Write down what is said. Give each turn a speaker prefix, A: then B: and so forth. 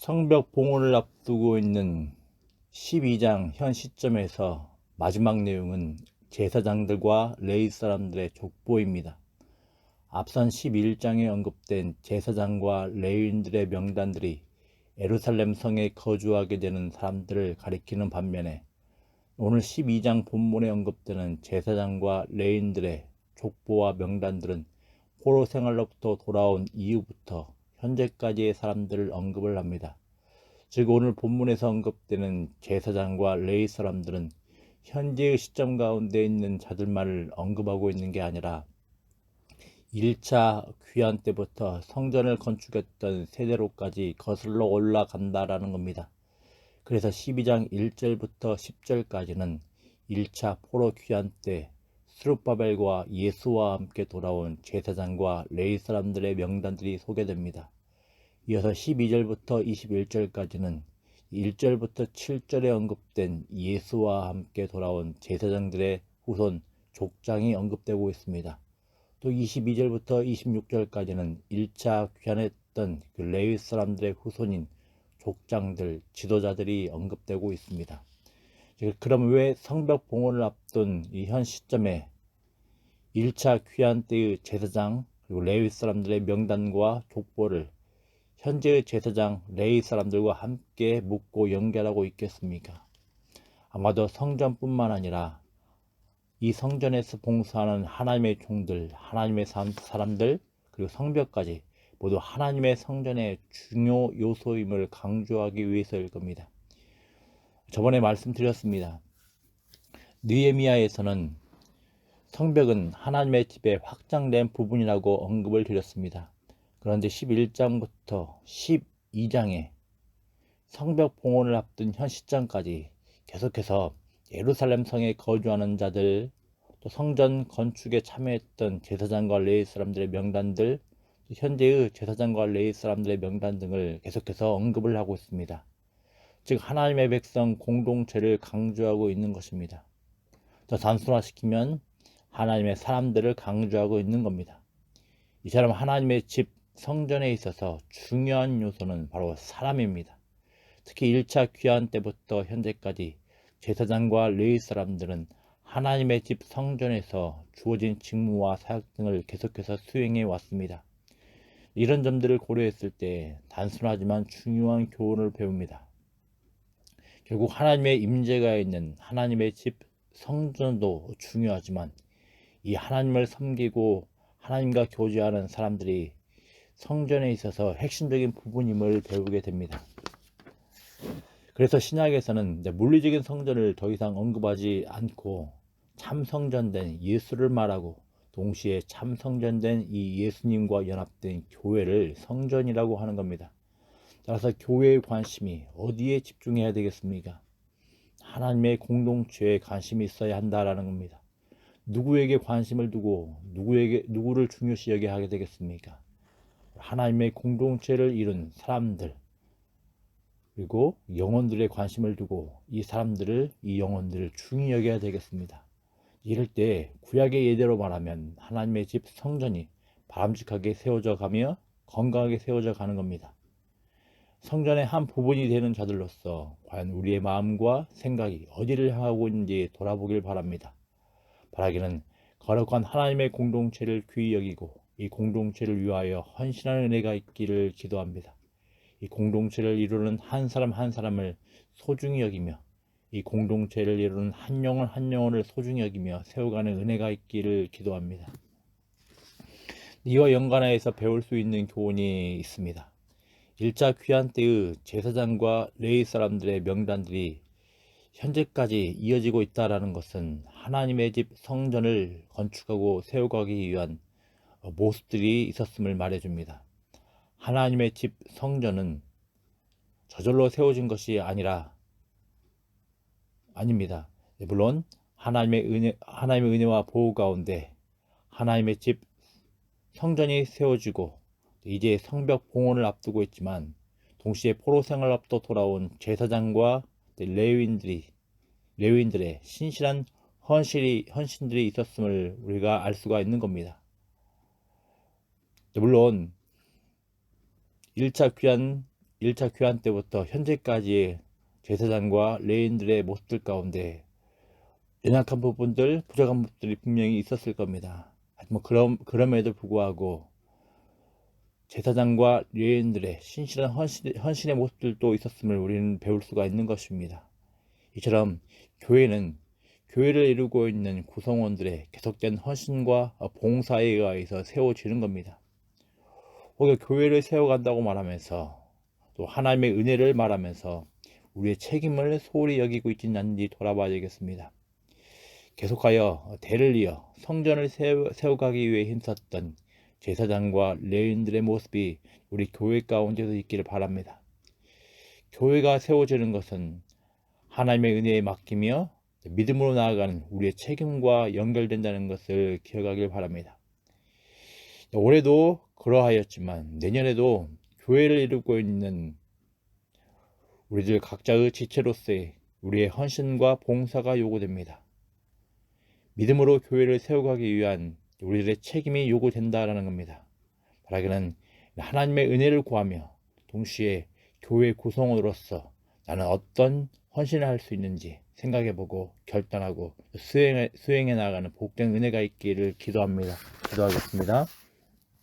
A: 성벽 봉헌을 앞두고 있는 12장 현 시점에서 마지막 내용은 제사장들과 레위 사람들의 족보입니다. 앞선 11장에 언급된 제사장과 레위인들의 명단들이 예루살렘 성에 거주하게 되는 사람들을 가리키는 반면에 오늘 12장 본문에 언급되는 제사장과 레위인들의 족보와 명단들은 포로 생활로부터 돌아온 이후부터 현재까지의 사람들을 언급을 합니다. 즉 오늘 본문에서 언급되는 제사장과 레위 사람들은 현재의 시점 가운데 있는 자들만을 언급하고 있는 게 아니라 1차 귀환 때부터 성전을 건축했던 세대로까지 거슬러 올라간다라는 겁니다. 그래서 12장 1절부터 10절까지는 1차 포로 귀환 때 스룹바벨과 예수와 함께 돌아온 제사장과 레위 사람들의 명단들이 소개됩니다. 이어서 12절부터 21절까지는 1절부터 7절에 언급된 예수와 함께 돌아온 제사장들의 후손 족장이 언급되고 있습니다. 또 22절부터 26절까지는 1차 귀환했던 그 레위 사람들의 후손인 족장들, 지도자들이 언급되고 있습니다. 그럼 왜 성벽 봉헌을 앞둔 이 현 시점에 1차 귀환 때의 제사장 그리고 레위 사람들의 명단과 족보를 현재의 제사장, 레위 사람들과 함께 묶고 연결하고 있겠습니까? 아마도 성전뿐만 아니라 이 성전에서 봉사하는 하나님의 종들, 하나님의 사람들, 그리고 성벽까지 모두 하나님의 성전의 중요 요소임을 강조하기 위해서일 겁니다. 저번에 말씀드렸습니다. 느헤미야에서는 성벽은 하나님의 집에 확장된 부분이라고 언급을 드렸습니다. 그런데 11장부터 12장에 성벽 봉헌을 앞둔 현 시점까지 계속해서 예루살렘 성에 거주하는 자들, 또 성전 건축에 참여했던 제사장과 레위 사람들의 명단들, 현재의 제사장과 레위 사람들의 명단 등을 계속해서 언급을 하고 있습니다. 즉 하나님의 백성 공동체를 강조하고 있는 것입니다. 더 단순화시키면 하나님의 사람들을 강조하고 있는 겁니다. 이처럼 하나님의 집 성전에 있어서 중요한 요소는 바로 사람입니다. 특히 1차 귀환 때부터 현재까지 제사장과 레위 사람들은 하나님의 집 성전에서 주어진 직무와 사역 등을 계속해서 수행해 왔습니다. 이런 점들을 고려했을 때 단순하지만 중요한 교훈을 배웁니다. 결국 하나님의 임재가 있는 하나님의 집 성전도 중요하지만 이 하나님을 섬기고 하나님과 교제하는 사람들이 성전에 있어서 핵심적인 부분임을 배우게 됩니다. 그래서 신약에서는 물리적인 성전을 더 이상 언급하지 않고 참 성전된 예수를 말하고 동시에 참 성전된 이 예수님과 연합된 교회를 성전이라고 하는 겁니다. 따라서 교회의 관심이 어디에 집중해야 되겠습니까? 하나님의 공동체에 관심이 있어야 한다라는 겁니다. 누구에게 관심을 두고 누구를 중요시 여겨야 하게 되겠습니까? 하나님의 공동체를 이룬 사람들, 그리고 영혼들의 관심을 두고 이 영혼들을 중히 여겨야 되겠습니다. 이럴 때 구약의 예대로 말하면 하나님의 집 성전이 바람직하게 세워져 가며 건강하게 세워져 가는 겁니다. 성전의 한 부분이 되는 자들로서 과연 우리의 마음과 생각이 어디를 향하고 있는지 돌아보길 바랍니다. 바라기는 거룩한 하나님의 공동체를 귀히 여기고 이 공동체를 위하여 헌신하는 은혜가 있기를 기도합니다. 이 공동체를 이루는 한 사람 한 사람을 소중히 여기며 이 공동체를 이루는 한 영혼 한 영혼을 소중히 여기며 세워가는 은혜가 있기를 기도합니다. 이와 연관하여서 배울 수 있는 교훈이 있습니다. 1차 귀환 때의 제사장과 레위 사람들의 명단들이 현재까지 이어지고 있다는 것은 하나님의 집 성전을 건축하고 세워가기 위한 모습들이 있었음을 말해줍니다. 하나님의 집 성전은 저절로 세워진 것이 아닙니다. 물론 하나님의 은혜와 보호 가운데 하나님의 집 성전이 세워지고 이제 성벽 봉헌을 앞두고 있지만 동시에 포로 생활로부터 돌아온 제사장과 레위인들의 신실한 헌신들이 있었음을 우리가 알 수가 있는 겁니다. 물론 1차 귀환 1차 교환 때부터 현재까지의 제사장과 레인들의 모습들 가운데 연약한 부분들, 부족한 부분들이 분명히 있었을 겁니다. 하지만 그럼에도 불구하고 제사장과 레인들의 신실한 헌신의 모습들도 있었음을 우리는 배울 수가 있는 것입니다. 이처럼 교회를 이루고 있는 구성원들의 계속된 헌신과 봉사에 의해서 세워지는 겁니다. 혹여 교회를 세워간다고 말하면서 또 하나님의 은혜를 말하면서 우리의 책임을 소홀히 여기고 있지는 않는지 돌아봐야 되겠습니다. 계속하여 대를 이어 성전을 세워가기 위해 힘썼던 제사장과 레위인들의 모습이 우리 교회 가운데도 있기를 바랍니다. 교회가 세워지는 것은 하나님의 은혜에 맡기며 믿음으로 나아가는 우리의 책임과 연결된다는 것을 기억하길 바랍니다. 올해도 그러하였지만 내년에도 교회를 이루고 있는 우리들 각자의 지체로서의 우리의 헌신과 봉사가 요구됩니다. 믿음으로 교회를 세워가기 위한 우리들의 책임이 요구된다라는 겁니다. 바라기는 하나님의 은혜를 구하며 동시에 교회 구성원으로서 나는 어떤 헌신을 할 수 있는지 생각해보고 결단하고 수행해 나가는 복된 은혜가 있기를 기도합니다. 기도하겠습니다.